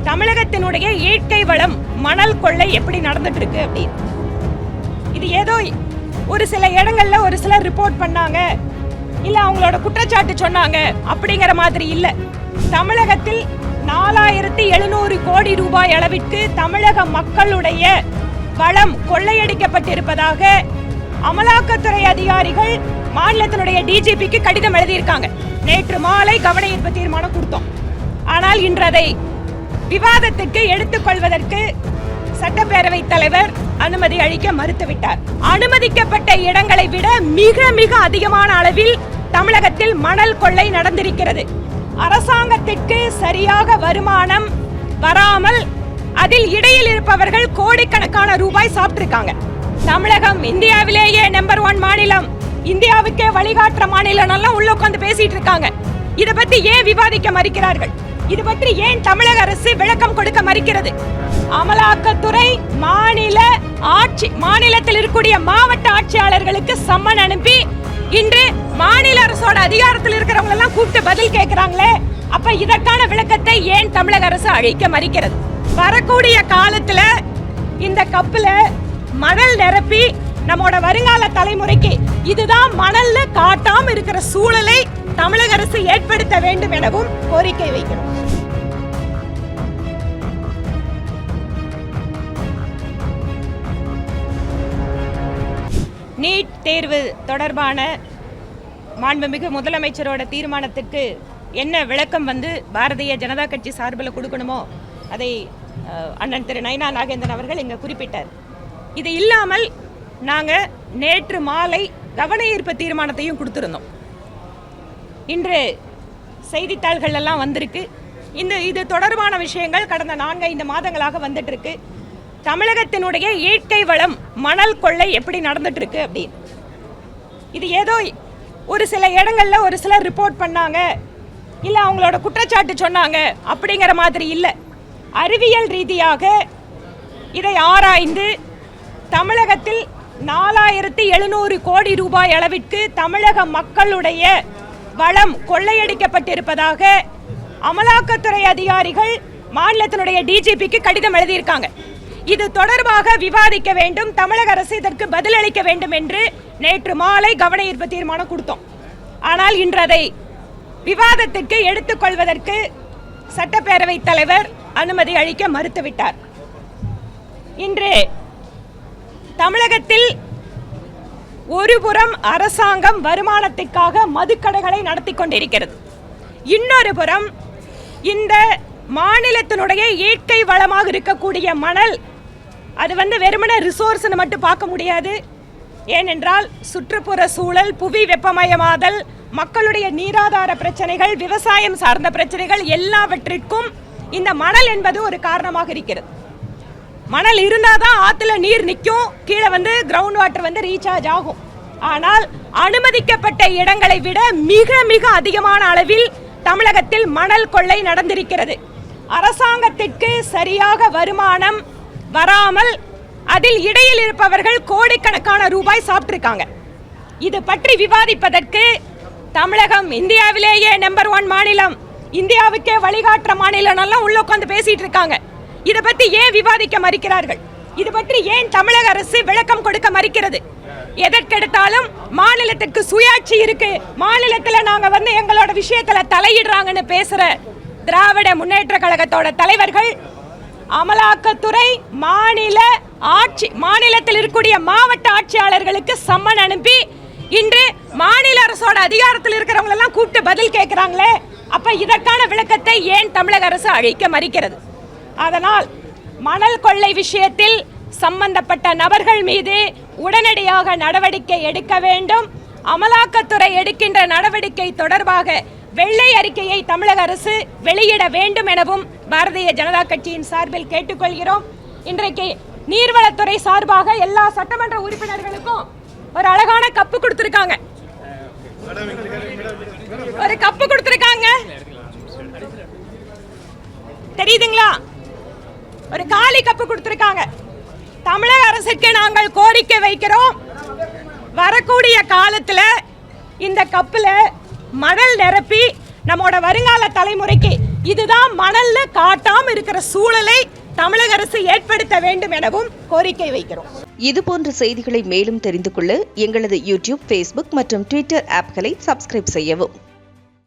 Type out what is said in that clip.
தமிழகத்தினுடைய இயற்கை வளம் மணல் கொள்ளை எப்படி நடந்துட்டு இருக்கு அப்படின்னு இது ஏதோ ஒரு சில இடங்கள்ல ஒரு சிலர் ரிப்போர்ட் பண்ணாங்க, இல்ல அவங்களோட குற்றச்சாட்டு சொன்னாங்க அப்படிங்கிற மாதிரி இல்ல. தமிழகத்தில் 4700 கோடி ரூபாய் அளவிற்கு தமிழக மக்களுடைய வளம் கொள்ளையடிக்கப்பட்டிருப்பதாக அமலாக்கத்துறை அதிகாரிகள் மாநிலத்தினுடைய டிஜிபிக்கு கடிதம் எழுதியிருக்காங்க. நேற்று மாலை கவன ஈர்ப்பு தீர்மானம் கொடுத்தோம். ஆனால் இன்று அதை விவாதத்துக்கு எடுத்துக்கொள்வதற்கு சட்டப்பேரவை தலைவர் அனுமதி அளிக்க மறுத்துவிட்டார். அனுமதிக்கப்பட்ட இடங்களை விட மிக மிக அதிகமான அளவில் தமிழகத்தில் மணல் கொள்ளை நடந்திருக்கிறது. அரசாங்கத்திற்கு சரியாக வருமானம் வராமல் அதில் இடையில் இருப்பவர்கள் கோடிக்கணக்கான ரூபாய் சாப்பிட்டிருக்காங்க. தமிழகம் இந்தியாவிலேயே நம்பர் 1 மாநிலம், இந்தியாவுக்கே வழிகாட்டுற மாநிலம் எல்லாம் உள்ள உட்கார்ந்து பேசிட்டு இருக்காங்க. இதை பத்தி ஏன் விவாதிக்க மறுக்கிறார்கள்? இது பற்றி ஏன் தமிழக அரசு விளக்கம் கொடுக்க மறுக்கிறது? அமலாக்கத்துறை மாநிலத்தில் இருக்கக்கூடிய மாவட்ட ஆட்சியாளர்களுக்கு சம்மன் அனுப்பி இன்று மாநில அரசோட அதிகாரத்தில் இருக்கிறவங்க எல்லாம் கூப்பிட்டு பதில் கேட்கிறாங்களே, அப்ப இதற்கான விளக்கத்தை ஏன் தமிழக அரசு அளிக்க மறுக்கிறது? வரக்கூடிய காலத்துல இந்த கப்புல மணல் நிரப்பி நம்மோட வருங்கால தலைமுறைக்கு இதுதான் மணல்ல காட்டாம இருக்கிற சூழலை தமிழக அரசு ஏற்படுத்த வேண்டும் எனவும் கோரிக்கை வைக்கிறோம். நீட் தேர்வு தொடர்பான மாண்புமிகு முதலமைச்சரோட தீர்மானத்துக்கு என்ன விளக்கம் பாரதிய ஜனதா கட்சி சார்பில் கொடுக்கணுமோ அதை அண்ணன் திரு நயினா நாகேந்திரன் அவர்கள் இங்கே குறிப்பிட்டார். இது இல்லாமல் நாங்கள் நேற்று மாலை கவன ஈர்ப்பு தீர்மானத்தையும் கொடுத்துருந்தோம். இன்று செய்தித்தாள்கள் எல்லாம் வந்திருக்கு. இது தொடர்பான விஷயங்கள் கடந்த 4-5 மாதங்களாக வந்துட்டு இருக்கு. தமிழகத்தினுடைய இயற்கை வளம் மணல் கொள்ளை எப்படி நடந்துட்டு இருக்கு அப்படின்னு இது ஏதோ ஒரு சில இடங்கள்ல ஒரு சிலர் ரிப்போர்ட் பண்ணாங்க, இல்ல அவங்களோட குற்றச்சாட்டு சொன்னாங்க அப்படிங்கிற மாதிரி இல்ல. அறிவியல் ரீதியாக இதை ஆராய்ந்து தமிழகத்தில் 4700 கோடி ரூபாய் அளவிற்கு தமிழக மக்களுடைய வளம் கொள்ளையடிக்கப்பட்டிருப்பதாக அமலாக்கத்துறை அதிகாரிகள் மாநிலத்தினுடைய டிஜிபிக்கு கடிதம் எழுதியிருக்காங்க. இது தொடர்பாக விவாதிக்க வேண்டும், தமிழக அரசு இதற்கு பதிலளிக்க வேண்டும் என்று நேற்று மாலை கவன ஈர்ப்பு தீர்மானம் கொடுத்தோம். ஆனால் இன்று அதை விவாதத்துக்கு எடுத்துக்கொள்வதற்கு சட்டப்பேரவை தலைவர் அனுமதி அளிக்க மறுத்துவிட்டார். இன்று தமிழகத்தில் ஒருபுறம் அரசாங்கம் வருமானத்திற்காக மதுக்கடைகளை நடத்தி கொண்டிருக்கிறது, இன்னொரு புறம் இந்த மாநிலத்தினுடைய இயற்கை வளமாக இருக்கக்கூடிய மணல் அது வெறுமனே ரிசோர்ஸ்னு மட்டும் பார்க்க முடியாது. ஏனென்றால் சுற்றுப்புற சூழல், புவி வெப்பமயமாதல், மக்களுடைய நீராதார பிரச்சனைகள், விவசாயம் சார்ந்த பிரச்சனைகள் எல்லாவற்றிற்கும் இந்த மணல் என்பது ஒரு காரணமாக இருக்கிறது. மணல் இருந்தாதான் ஆத்துல நீர் நிற்கும், கீழே கிரவுண்ட் வாட்டர் ரீசார்ஜ் ஆகும். ஆனால் அனுமதிக்கப்பட்ட இடங்களை விட மிக மிக அதிகமான அளவில் தமிழகத்தில் மணல் கொள்ளை நடந்திருக்கிறது. அரசாங்கத்திற்கு சரியாக வருமானம் வராமல் அதில் இடையில் இருப்பவர்கள் கோடிக்கணக்கான ரூபாய் சாப்பிட்டிருக்காங்க. இது பற்றி விவாதிப்பதற்கு தமிழகம் இந்தியாவிலேயே நம்பர் 1 மாநிலம், இந்தியாவுக்கே வழிகாட்டுற மாநிலம் எல்லாம் உள்ள உட்கார்ந்து பேசிட்டு இருக்காங்க. இதை பத்தி ஏன் விவாதிக்க மறுக்கிறார்கள்? இது பற்றி ஏன் தமிழக அரசு விளக்கம் கொடுக்க மறுக்கிறது? எதற்கெடுத்தாலும் மாநிலத்திற்கு சுயாட்சி இருக்கு, மாநிலத்தில் நாங்க எங்களோட விஷயத்துல தலையிடுறாங்கன்னு பேசுற திராவிட முன்னேற்ற கழகத்தோட தலைவர்கள் அமலாக்கத்துறை மாநிலத்தில் இருக்கக்கூடிய மாவட்ட ஆட்சியாளர்களுக்கு சம்மன் அனுப்பி இன்று மாநில அரசோட அதிகாரத்தில் இருக்கிறவங்க எல்லாம் கூப்பிட்டு பதில் கேட்கிறாங்களே, அப்ப இதற்கான விளக்கத்தை ஏன் தமிழக அரசு அளிக்க மறுக்கிறது? அதனால் மணல் கொள்ளை விஷயத்தில் சம்பந்தப்பட்ட நபர்கள் மீது உடனடியாக நடவடிக்கை எடுக்க வேண்டும். அமலாக்கத்துறை எடுக்கின்ற நடவடிக்கை தொடர்பாக வெள்ளை அறிக்கையை தமிழக அரசு வெளியிட வேண்டும் எனவும் பாரதிய ஜனதா கட்சியின் சார்பில் கேட்டுக்கொள்கிறோம். இன்றைக்கு நீர்வளத்துறை சார்பாக எல்லா சட்டமன்ற உறுப்பினர்களுக்கும் ஒரு அழகான கப்பு கொடுத்திருக்காங்க. ஒரு கப்பு கொடுத்திருக்காங்க, தெரியுதுங்களா? ஒரு காலி கப்பு கொடுத்திருக்காங்க. தமிழக அரசுக்கு நாங்கள் கோரிக்கை வைக்கிறோம், வரக்கூடிய காலத்துல இந்த கப்புல மணல் நிரப்பி நம்மோட வருங்கால தலைமுறைக்கு இதுதான் மணல்ல காட்டாம இருக்கிற சூழலை தமிழக அரசு ஏற்படுத்த வேண்டும் எனவும் கோரிக்கை வைக்கிறோம். இதுபோன்ற செய்திகளை மேலும் தெரிந்து கொள்ள எங்களது யூடியூப், ஃபேஸ்புக் மற்றும் ட்விட்டர் ஆப்களை சப்ஸ்கிரைப் செய்யவும்.